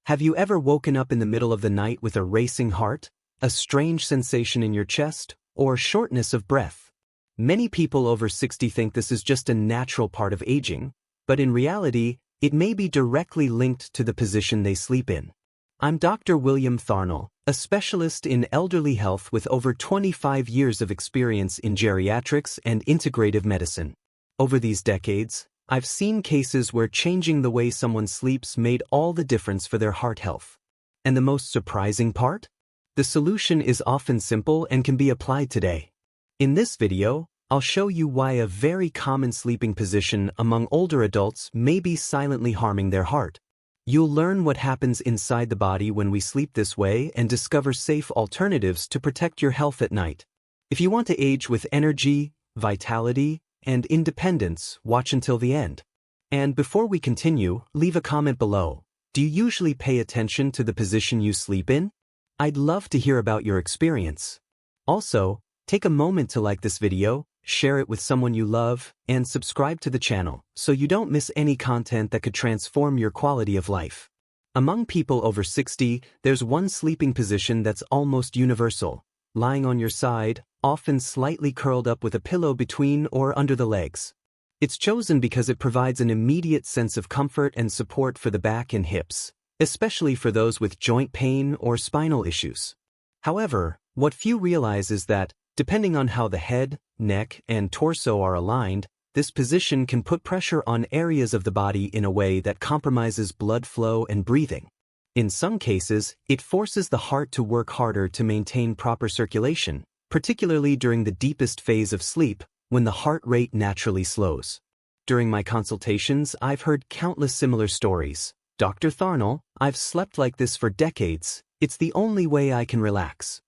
Have you ever woken up in the middle of the night with a racing heart, a strange sensation in your chest, or shortness of breath? Many people over 60 think this is just a natural part of aging, but in reality, it may be directly linked to the position they sleep in. I'm Dr. William Tharnell, a specialist in elderly health with over 25 years of experience in geriatrics and integrative medicine. Over these decades, I've seen cases where changing the way someone sleeps made all the difference for their heart health. And the most surprising part? The solution is often simple and can be applied today. In this video, I'll show you why a very common sleeping position among older adults may be silently harming their heart. You'll learn what happens inside the body when we sleep this way and discover safe alternatives to protect your health at night. If you want to age with energy, vitality, and independence, watch until the end. And before we continue, leave a comment below. Do you usually pay attention to the position you sleep in? I'd love to hear about your experience. Also, take a moment to like this video, share it with someone you love, and subscribe to the channel so you don't miss any content that could transform your quality of life. Among people over 60, there's one sleeping position that's almost universal: lying on your side, often slightly curled up with a pillow between or under the legs. It's chosen because it provides an immediate sense of comfort and support for the back and hips, especially for those with joint pain or spinal issues. However, what few realize is that, depending on how the head, neck, and torso are aligned, this position can put pressure on areas of the body in a way that compromises blood flow and breathing. In some cases, it forces the heart to work harder to maintain proper circulation, particularly during the deepest phase of sleep, when the heart rate naturally slows. During my consultations, I've heard countless similar stories. Dr. Tharnell, I've slept like this for decades. It's the only way I can relax.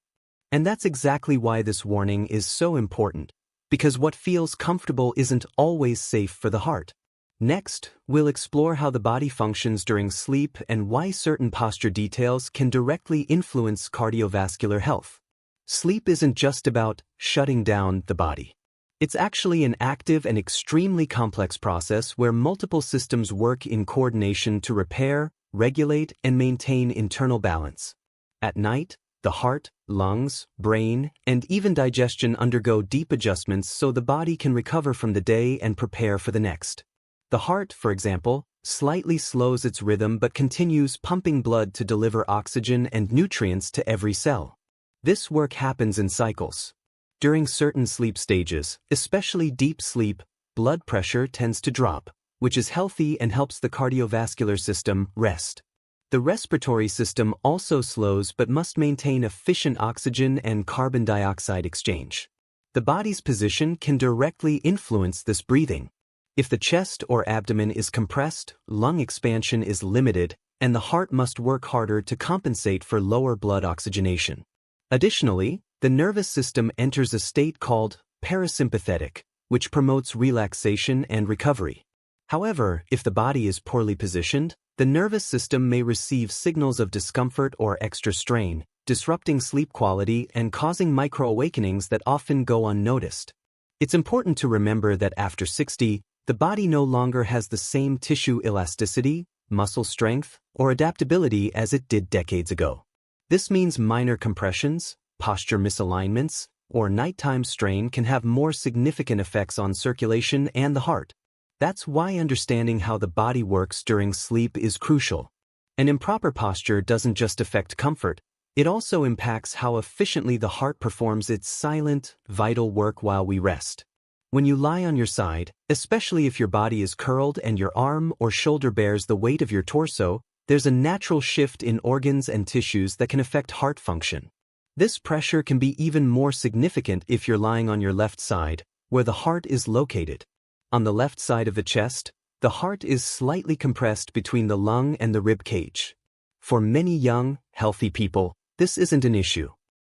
And that's exactly why this warning is so important, because what feels comfortable isn't always safe for the heart. Next, we'll explore how the body functions during sleep and why certain posture details can directly influence cardiovascular health. Sleep isn't just about shutting down the body. It's actually an active and extremely complex process where multiple systems work in coordination to repair, regulate, and maintain internal balance. At night, the heart, lungs, brain, and even digestion undergo deep adjustments so the body can recover from the day and prepare for the next. The heart, for example, slightly slows its rhythm but continues pumping blood to deliver oxygen and nutrients to every cell. This work happens in cycles. During certain sleep stages, especially deep sleep, blood pressure tends to drop, which is healthy and helps the cardiovascular system rest. The respiratory system also slows but must maintain efficient oxygen and carbon dioxide exchange. The body's position can directly influence this breathing. If the chest or abdomen is compressed, lung expansion is limited, and the heart must work harder to compensate for lower blood oxygenation. Additionally, the nervous system enters a state called parasympathetic, which promotes relaxation and recovery. However, if the body is poorly positioned, the nervous system may receive signals of discomfort or extra strain, disrupting sleep quality and causing micro-awakenings that often go unnoticed. It's important to remember that after 60, the body no longer has the same tissue elasticity, muscle strength, or adaptability as it did decades ago. This means minor compressions, posture misalignments, or nighttime strain can have more significant effects on circulation and the heart. That's why understanding how the body works during sleep is crucial. An improper posture doesn't just affect comfort, it also impacts how efficiently the heart performs its silent, vital work while we rest. When you lie on your side, especially if your body is curled and your arm or shoulder bears the weight of your torso, there's a natural shift in organs and tissues that can affect heart function. This pressure can be even more significant if you're lying on your left side, where the heart is located. On the left side of the chest, the heart is slightly compressed between the lung and the rib cage. For many young, healthy people, this isn't an issue.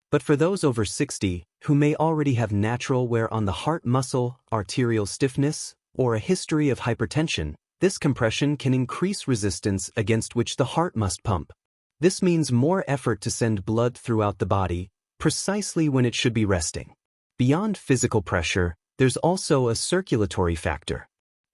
But for those over 60, who may already have natural wear on the heart muscle, arterial stiffness, or a history of hypertension, this compression can increase resistance against which the heart must pump. This means more effort to send blood throughout the body, precisely when it should be resting. Beyond physical pressure, there's also a circulatory factor.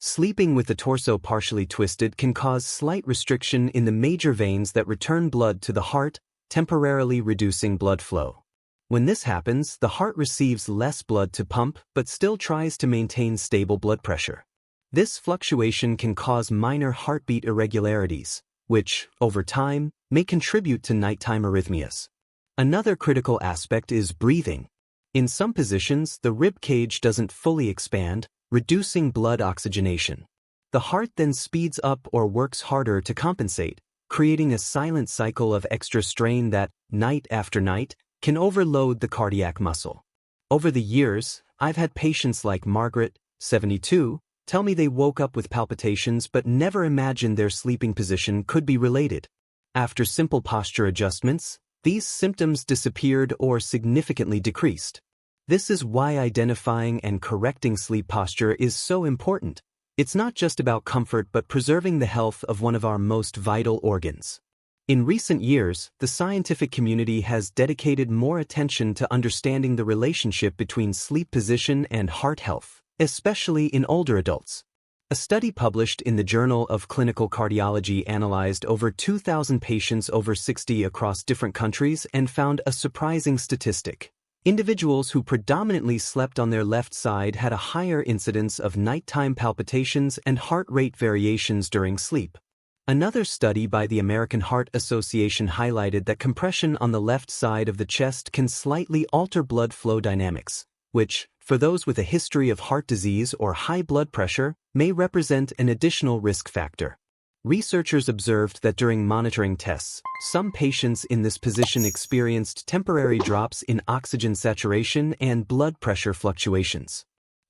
Sleeping with the torso partially twisted can cause slight restriction in the major veins that return blood to the heart, temporarily reducing blood flow. When this happens, the heart receives less blood to pump but still tries to maintain stable blood pressure. This fluctuation can cause minor heartbeat irregularities, which, over time, may contribute to nighttime arrhythmias. Another critical aspect is breathing. In some positions, the rib cage doesn't fully expand, reducing blood oxygenation. The heart then speeds up or works harder to compensate, creating a silent cycle of extra strain that, night after night, can overload the cardiac muscle. Over the years, I've had patients like Margaret, 72, tell me they woke up with palpitations but never imagined their sleeping position could be related. After simple posture adjustments, these symptoms disappeared or significantly decreased. This is why identifying and correcting sleep posture is so important. It's not just about comfort but preserving the health of one of our most vital organs. In recent years, the scientific community has dedicated more attention to understanding the relationship between sleep position and heart health, especially in older adults. A study published in the Journal of Clinical Cardiology analyzed over 2,000 patients over 60 across different countries and found a surprising statistic. Individuals who predominantly slept on their left side had a higher incidence of nighttime palpitations and heart rate variations during sleep. Another study by the American Heart Association highlighted that compression on the left side of the chest can slightly alter blood flow dynamics, which, for those with a history of heart disease or high blood pressure, may represent an additional risk factor. Researchers observed that during monitoring tests, some patients in this position experienced temporary drops in oxygen saturation and blood pressure fluctuations.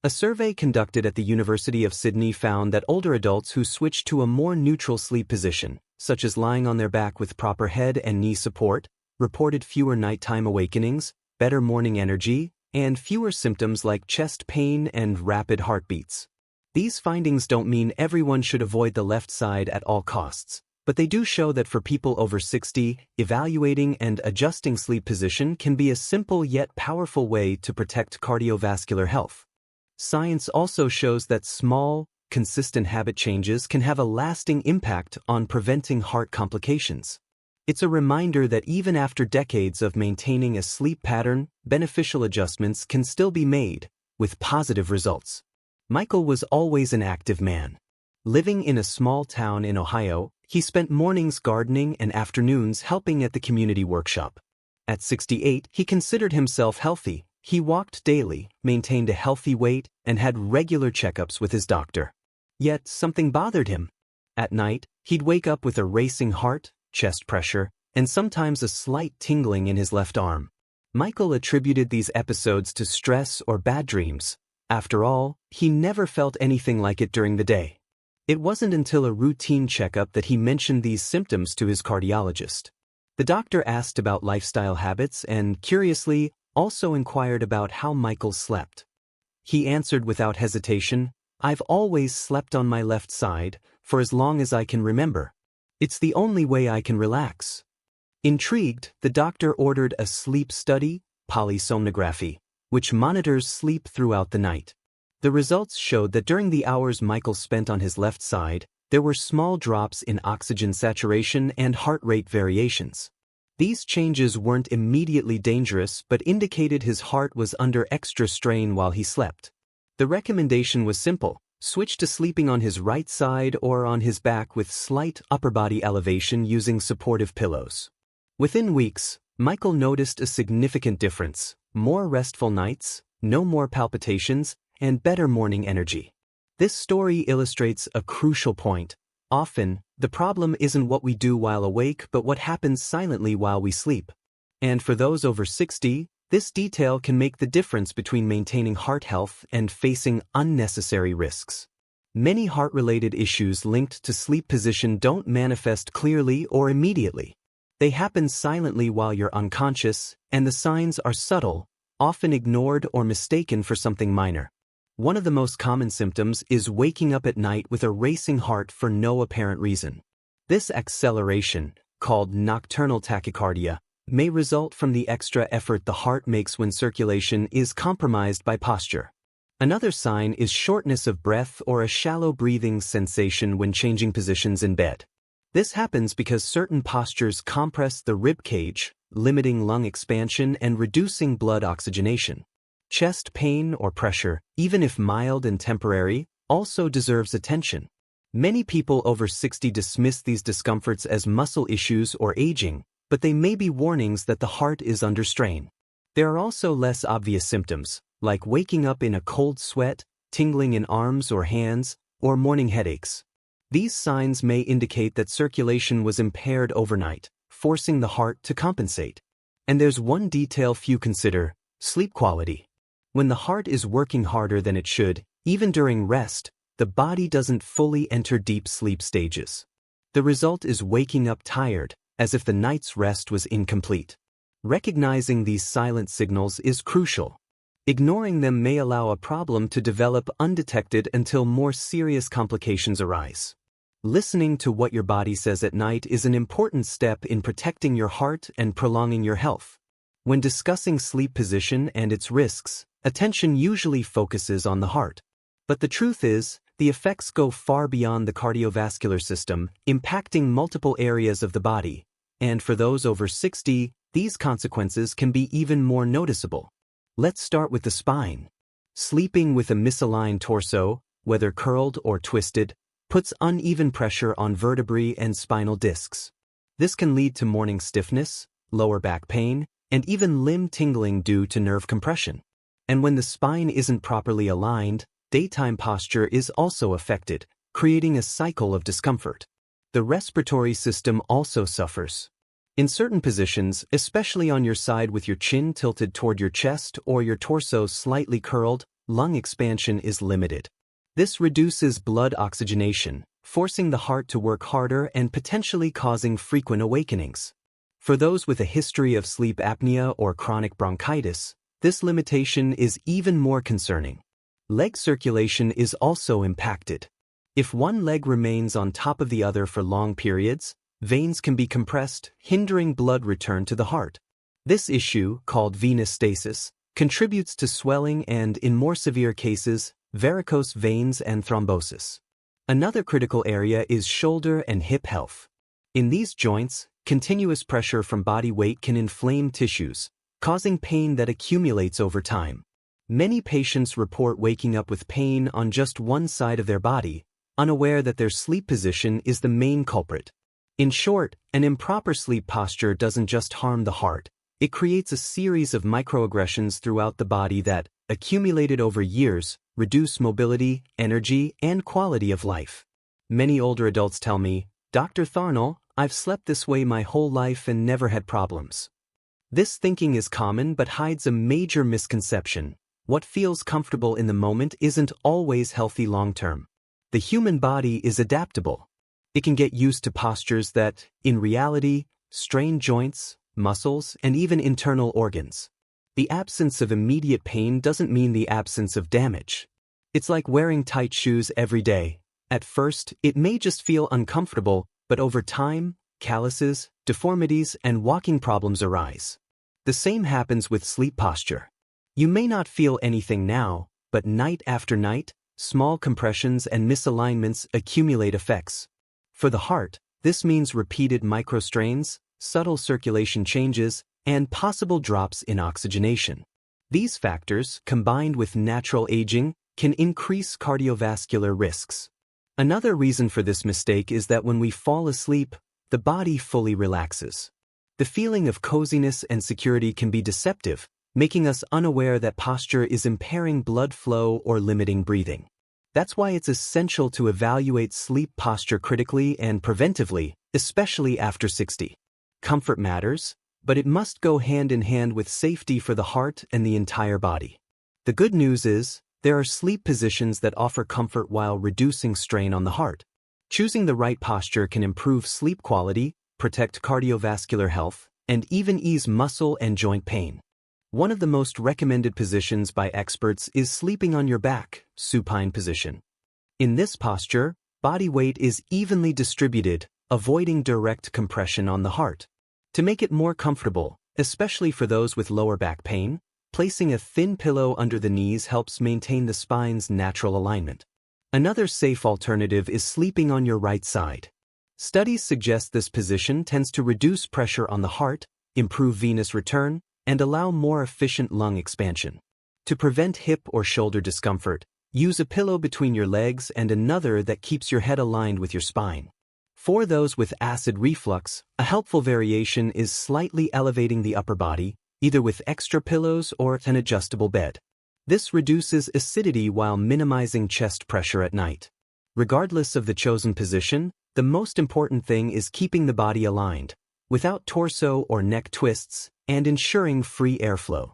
A survey conducted at the University of Sydney found that older adults who switched to a more neutral sleep position, such as lying on their back with proper head and knee support, reported fewer nighttime awakenings, better morning energy, and fewer symptoms like chest pain and rapid heartbeats. These findings don't mean everyone should avoid the left side at all costs, but they do show that for people over 60, evaluating and adjusting sleep position can be a simple yet powerful way to protect cardiovascular health. Science also shows that small, consistent habit changes can have a lasting impact on preventing heart complications. It's a reminder that even after decades of maintaining a sleep pattern, beneficial adjustments can still be made, with positive results. Michael was always an active man. Living in a small town in Ohio, he spent mornings gardening and afternoons helping at the community workshop. At 68, he considered himself healthy. He walked daily, maintained a healthy weight, and had regular checkups with his doctor. Yet something bothered him. At night, he'd wake up with a racing heart, chest pressure, and sometimes a slight tingling in his left arm. Michael attributed these episodes to stress or bad dreams. After all, he never felt anything like it during the day. It wasn't until a routine checkup that he mentioned these symptoms to his cardiologist. The doctor asked about lifestyle habits and, curiously, also inquired about how Michael slept. He answered without hesitation, "I've always slept on my left side, for as long as I can remember. It's the only way I can relax." Intrigued, the doctor ordered a sleep study, polysomnography, which monitors sleep throughout the night. The results showed that during the hours Michael spent on his left side, there were small drops in oxygen saturation and heart rate variations. These changes weren't immediately dangerous but indicated his heart was under extra strain while he slept. The recommendation was simple: switch to sleeping on his right side or on his back with slight upper body elevation using supportive pillows. Within weeks, Michael noticed a significant difference: more restful nights, no more palpitations, and better morning energy. This story illustrates a crucial point. Often, the problem isn't what we do while awake but what happens silently while we sleep. And for those over 60, this detail can make the difference between maintaining heart health and facing unnecessary risks. Many heart-related issues linked to sleep position don't manifest clearly or immediately. They happen silently while you're unconscious, and the signs are subtle, often ignored or mistaken for something minor. One of the most common symptoms is waking up at night with a racing heart for no apparent reason. This acceleration, called nocturnal tachycardia, may result from the extra effort the heart makes when circulation is compromised by posture. Another sign is shortness of breath or a shallow breathing sensation when changing positions in bed. This happens because certain postures compress the rib cage, limiting lung expansion and reducing blood oxygenation. Chest pain or pressure, even if mild and temporary, also deserves attention. Many people over 60 dismiss these discomforts as muscle issues or aging, but they may be warnings that the heart is under strain. There are also less obvious symptoms, like waking up in a cold sweat, tingling in arms or hands, or morning headaches. These signs may indicate that circulation was impaired overnight, forcing the heart to compensate. And there's one detail few consider: sleep quality. When the heart is working harder than it should, even during rest, the body doesn't fully enter deep sleep stages. The result is waking up tired, as if the night's rest was incomplete. Recognizing these silent signals is crucial. Ignoring them may allow a problem to develop undetected until more serious complications arise. Listening to what your body says at night is an important step in protecting your heart and prolonging your health. When discussing sleep position and its risks, attention usually focuses on the heart. But the truth is, the effects go far beyond the cardiovascular system, impacting multiple areas of the body. And for those over 60, these consequences can be even more noticeable. Let's start with the spine. Sleeping with a misaligned torso, whether curled or twisted, puts uneven pressure on vertebrae and spinal discs. This can lead to morning stiffness, lower back pain, and even limb tingling due to nerve compression. And when the spine isn't properly aligned, daytime posture is also affected, creating a cycle of discomfort. The respiratory system also suffers. In certain positions, especially on your side with your chin tilted toward your chest or your torso slightly curled, lung expansion is limited. This reduces blood oxygenation, forcing the heart to work harder and potentially causing frequent awakenings. For those with a history of sleep apnea or chronic bronchitis, this limitation is even more concerning. Leg circulation is also impacted. If one leg remains on top of the other for long periods, veins can be compressed, hindering blood return to the heart. This issue, called venous stasis, contributes to swelling and, in more severe cases, varicose veins and thrombosis. Another critical area is shoulder and hip health. In these joints, continuous pressure from body weight can inflame tissues, causing pain that accumulates over time. Many patients report waking up with pain on just one side of their body, unaware that their sleep position is the main culprit. In short, an improper sleep posture doesn't just harm the heart, it creates a series of microaggressions throughout the body that, accumulated over years, reduce mobility, energy, and quality of life. Many older adults tell me, "Dr. Tharnell, I've slept this way my whole life and never had problems." This thinking is common but hides a major misconception. What feels comfortable in the moment isn't always healthy long-term. The human body is adaptable. It can get used to postures that, in reality, strain joints, muscles, and even internal organs. The absence of immediate pain doesn't mean the absence of damage. It's like wearing tight shoes every day. At first, it may just feel uncomfortable, but over time, calluses, deformities, and walking problems arise. The same happens with sleep posture. You may not feel anything now, but night after night, small compressions and misalignments accumulate effects. For the heart, this means repeated microstrains, subtle circulation changes, and possible drops in oxygenation. These factors, combined with natural aging, can increase cardiovascular risks. Another reason for this mistake is that when we fall asleep, the body fully relaxes. The feeling of coziness and security can be deceptive, making us unaware that posture is impairing blood flow or limiting breathing. That's why it's essential to evaluate sleep posture critically and preventively, especially after 60. Comfort matters, but it must go hand in hand with safety for the heart and the entire body. The good news is, there are sleep positions that offer comfort while reducing strain on the heart. Choosing the right posture can improve sleep quality, protect cardiovascular health, and even ease muscle and joint pain. One of the most recommended positions by experts is sleeping on your back, supine position. In this posture, body weight is evenly distributed, avoiding direct compression on the heart. To make it more comfortable, especially for those with lower back pain, placing a thin pillow under the knees helps maintain the spine's natural alignment. Another safe alternative is sleeping on your right side. Studies suggest this position tends to reduce pressure on the heart, improve venous return, and allow more efficient lung expansion. To prevent hip or shoulder discomfort, use a pillow between your legs and another that keeps your head aligned with your spine. For those with acid reflux, a helpful variation is slightly elevating the upper body, either with extra pillows or an adjustable bed. This reduces acidity while minimizing chest pressure at night. Regardless of the chosen position, the most important thing is keeping the body aligned, without torso or neck twists, and ensuring free airflow.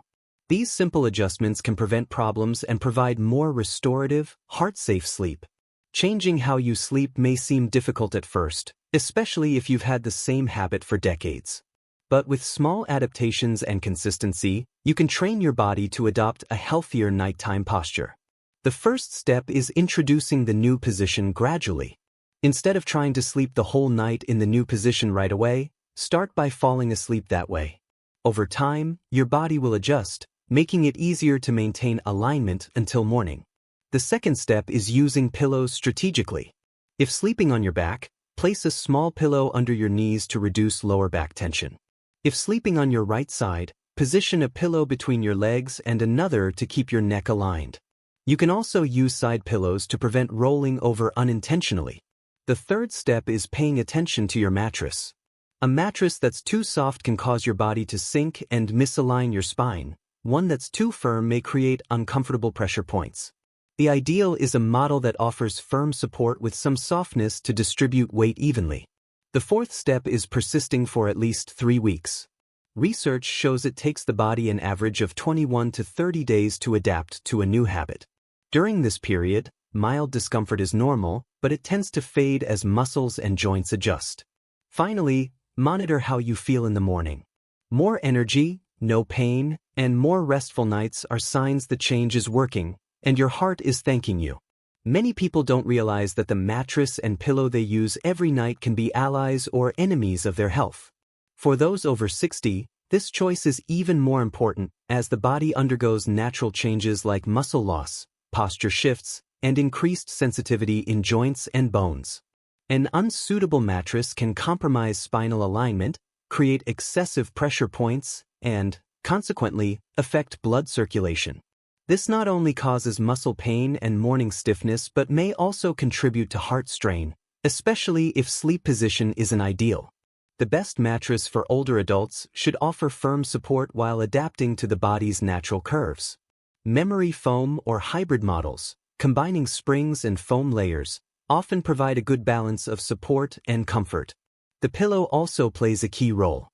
These simple adjustments can prevent problems and provide more restorative, heart-safe sleep. Changing how you sleep may seem difficult at first, especially if you've had the same habit for decades. But with small adaptations and consistency, you can train your body to adopt a healthier nighttime posture. The first step is introducing the new position gradually. Instead of trying to sleep the whole night in the new position right away, start by falling asleep that way. Over time, your body will adjust, making it easier to maintain alignment until morning. The second step is using pillows strategically. If sleeping on your back, place a small pillow under your knees to reduce lower back tension. If sleeping on your right side, position a pillow between your legs and another to keep your neck aligned. You can also use side pillows to prevent rolling over unintentionally. The third step is paying attention to your mattress. A mattress that's too soft can cause your body to sink and misalign your spine. One that's too firm may create uncomfortable pressure points. The ideal is a model that offers firm support with some softness to distribute weight evenly. The fourth step is persisting for at least 3 weeks. Research shows it takes the body an average of 21 to 30 days to adapt to a new habit. During this period, mild discomfort is normal, but it tends to fade as muscles and joints adjust. Finally, monitor how you feel in the morning. More energy, no pain, and more restful nights are signs the change is working, and your heart is thanking you. Many people don't realize that the mattress and pillow they use every night can be allies or enemies of their health. For those over 60, this choice is even more important as the body undergoes natural changes like muscle loss, posture shifts, and increased sensitivity in joints and bones. An unsuitable mattress can compromise spinal alignment, create excessive pressure points, and, consequently, affect blood circulation. This not only causes muscle pain and morning stiffness but may also contribute to heart strain, especially if sleep position isn't ideal. The best mattress for older adults should offer firm support while adapting to the body's natural curves. Memory foam or hybrid models, combining springs and foam layers, often provide a good balance of support and comfort. The pillow also plays a key role.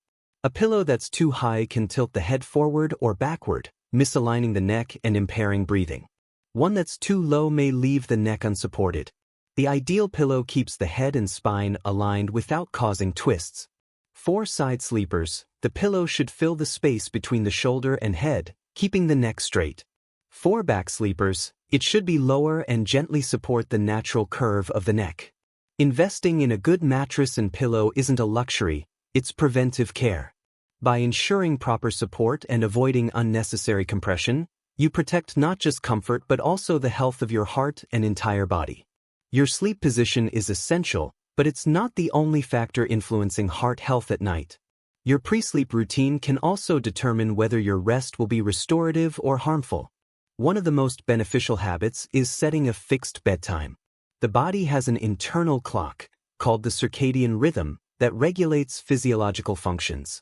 A pillow that's too high can tilt the head forward or backward, misaligning the neck and impairing breathing. One that's too low may leave the neck unsupported. The ideal pillow keeps the head and spine aligned without causing twists. For side sleepers, the pillow should fill the space between the shoulder and head, keeping the neck straight. For back sleepers, it should be lower and gently support the natural curve of the neck. Investing in a good mattress and pillow isn't a luxury, it's preventive care. By ensuring proper support and avoiding unnecessary compression, you protect not just comfort but also the health of your heart and entire body. Your sleep position is essential, but it's not the only factor influencing heart health at night. Your pre-sleep routine can also determine whether your rest will be restorative or harmful. One of the most beneficial habits is setting a fixed bedtime. The body has an internal clock, called the circadian rhythm, that regulates physiological functions.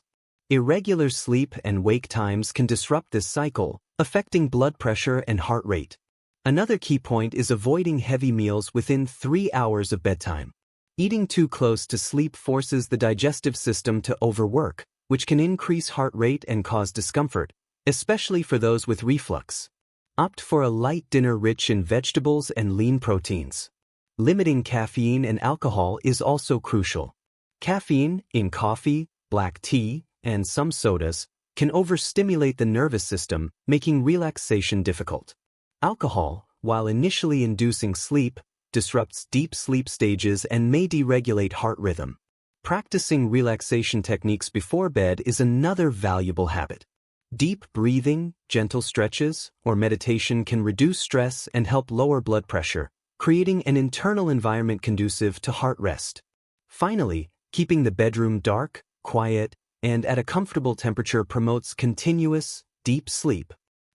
Irregular sleep and wake times can disrupt this cycle, affecting blood pressure and heart rate. Another key point is avoiding heavy meals within 3 hours of bedtime. Eating too close to sleep forces the digestive system to overwork, which can increase heart rate and cause discomfort, especially for those with reflux. Opt for a light dinner rich in vegetables and lean proteins. Limiting caffeine and alcohol is also crucial. Caffeine, in coffee, black tea, and some sodas, can overstimulate the nervous system, making relaxation difficult. Alcohol, while initially inducing sleep, disrupts deep sleep stages and may deregulate heart rhythm. Practicing relaxation techniques before bed is another valuable habit. Deep breathing, gentle stretches, or meditation can reduce stress and help lower blood pressure, creating an internal environment conducive to heart rest. Finally, keeping the bedroom dark, quiet, and at a comfortable temperature promotes continuous, deep sleep.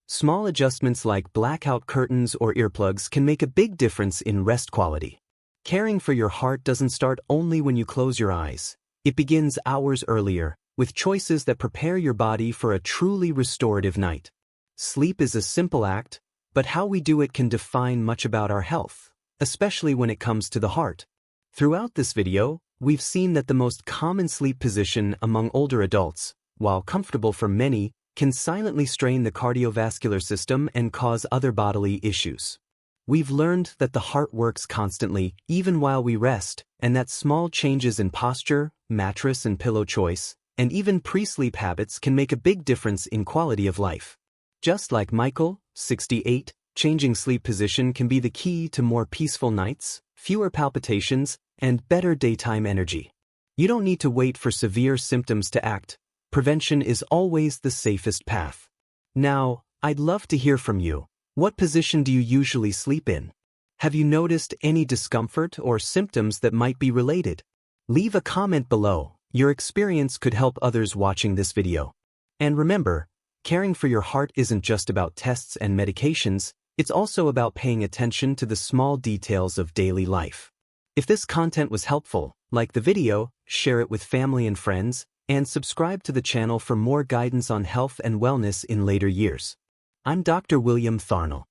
Small adjustments like blackout curtains or earplugs can make a big difference in rest quality. Caring for your heart doesn't start only when you close your eyes. It begins hours earlier, with choices that prepare your body for a truly restorative night. Sleep is a simple act, but how we do it can define much about our health, especially when it comes to the heart. Throughout this video, we've seen that the most common sleep position among older adults, while comfortable for many, can silently strain the cardiovascular system and cause other bodily issues. We've learned that the heart works constantly, even while we rest, and that small changes in posture, mattress and pillow choice, and even pre-sleep habits can make a big difference in quality of life. Just like Michael, 68, changing sleep position can be the key to more peaceful nights, fewer palpitations, and better daytime energy. You don't need to wait for severe symptoms to act. Prevention is always the safest path. Now, I'd love to hear from you. What position do you usually sleep in? Have you noticed any discomfort or symptoms that might be related? Leave a comment below. Your experience could help others watching this video. And remember, caring for your heart isn't just about tests and medications, it's also about paying attention to the small details of daily life. If this content was helpful, like the video, share it with family and friends, and subscribe to the channel for more guidance on health and wellness in later years. I'm Dr. William Tharnell.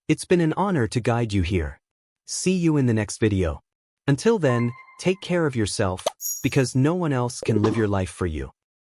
It's been an honor to guide you here. See you in the next video. Until then, take care of yourself, because no one else can live your life for you.